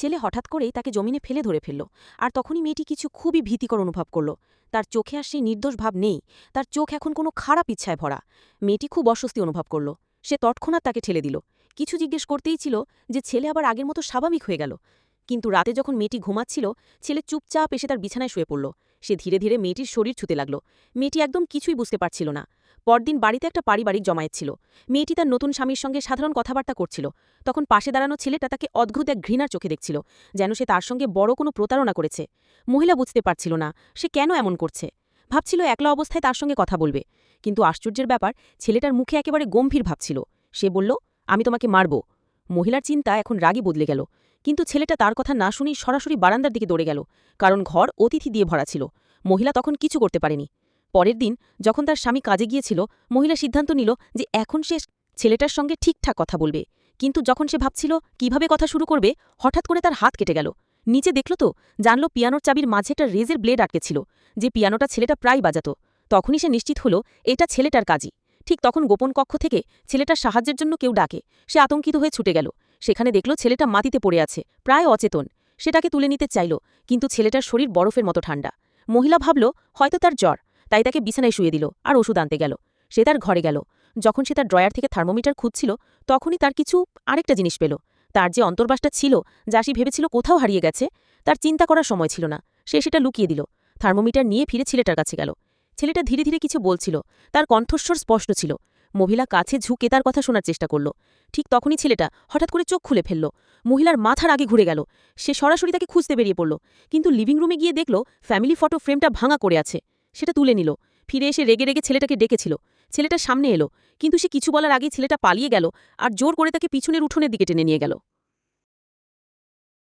ছেলে হঠাৎ করেই তাকে জমিনে ফেলে ধরে ফেলল। আর তখনই মেয়েটি কিছু খুবই ভীতিকর অনুভব করল। তার চোখে আর সেই নির্দোষ ভাব নেই, তার চোখ এখন কোনো খারাপ ইচ্ছায় ভরা। মেয়েটি খুব অস্বস্তি অনুভব করল। সে তৎক্ষণাৎ তাকে ঠেলে দিল। কিছু জিজ্ঞেস করতেই ছিল যে ছেলে আবার আগের মতো স্বাভাবিক হয়ে গেল। কিন্তু রাতে যখন মেয়েটি ঘুমাচ্ছিল, ছেলে চুপচাপ এসে তার বিছানায় শুয়ে পড়ল। সে ধীরে ধীরে মেয়েটির শরীর ছুতে লাগল। মেয়েটি একদম কিছুই বুঝতে পারছিল না। পরদিন বাড়িতে একটা পারিবারিক জমায়েত ছিল। মেয়েটি তার নতুন স্বামীর সঙ্গে সাধারণ কথাবার্তা করছিল। তখন পাশে দাঁড়ানো ছেলেটা তাকে অদ্ভুত এক ঘৃণার চোখে দেখছিল, যেন সে তার সঙ্গে বড় কোনো প্রতারণা করেছে। মহিলা বুঝতে পারছিল না সে কেন এমন করছে। ভাবছিল একলা অবস্থায় তার সঙ্গে কথা বলবে। কিন্তু আশ্চর্যের ব্যাপার, ছেলেটার মুখে একেবারে গম্ভীর ভাবছিল। সে বলল, আমি তোমাকে মারব। মহিলার চিন্তা এখন রাগই বদলে গেল। কিন্তু ছেলেটা তার কথা না শুনেই সরাসরি বারান্দার দিকে দৌড়ে গেল, কারণ ঘর অতিথি দিয়ে ভরা ছিল। মহিলা তখন কিছু করতে পারেনি। পরের দিন যখন তার স্বামী কাজে গিয়েছিল, মহিলা সিদ্ধান্ত নিল যে এখন সে ছেলেটার সঙ্গে ঠিকঠাক কথা বলবে। কিন্তু যখন সে ভাবছিল কিভাবে কথা শুরু করবে, হঠাৎ করে তার হাত কেটে গেল। নিচে দেখল তো, জানল পিয়ানোর চাবির মাঝে একটা রেজের ব্লেড আটকে ছিল, যে পিয়ানোটা ছেলেটা প্রায় বাজাত। তখনই সে নিশ্চিত হল এটা ছেলেটার কাজই। ঠিক তখন গোপন কক্ষ থেকে ছেলেটার সাহায্যের জন্য কেউ ডাকে। সে আতঙ্কিত হয়ে ছুটে গেল। সেখানে দেখল ছেলেটা মাটিতে পড়ে আছে, প্রায় অচেতন। সেটাকে তুলে নিতে চাইল, কিন্তু ছেলেটার শরীর বরফের মতো ঠান্ডা। মহিলা ভাবল হয়তো তার জ্বর, তাই তাকে বিছানায় শুয়ে দিল আর ওষুধ আনতে গেল। সে তার ঘরে গেল। যখন সে তার ড্রয়ার থেকে থার্মোমিটার খুঁজছিল, তখনই তার কিছু আরেকটা জিনিস পেল। তার যে অন্তর্বাসটা ছিল, যা সে ভেবেছিল কোথাও হারিয়ে গেছে, তার চিন্তা করার সময় ছিল না। সে সেটা লুকিয়ে দিল। থার্মোমিটার নিয়ে ফিরে ছেলেটার কাছে গেল। ছেলেটা ধীরে ধীরে কিছু বলছিল, তার কণ্ঠস্বর স্পষ্ট ছিল। মহিলা কাছে ঝুঁকে তার কথা শোনার চেষ্টা করল। ঠিক তখনই ছেলেটা হঠাৎ করে চোখ খুলে ফেলল। মহিলার মাথার আগে ঘুরে গেল। সে সরাসরি তাকে খুঁজতে বেরিয়ে পড়ল। কিন্তু লিভিং রুমে গিয়ে দেখল ফ্যামিলি ফটো ফ্রেমটা ভাঙা করে আছে। সেটা তুলে নিল। ফিরে এসে রেগে রেগে ছেলেটাকে ডেকেছিল। ছেলেটা সামনে এলো, কিন্তু সে কিছু বলার আগেই ছেলেটা পালিয়ে গেল আর জোর করে তাকে পিছনের উঠোনের দিকে টেনে নিয়ে গেল।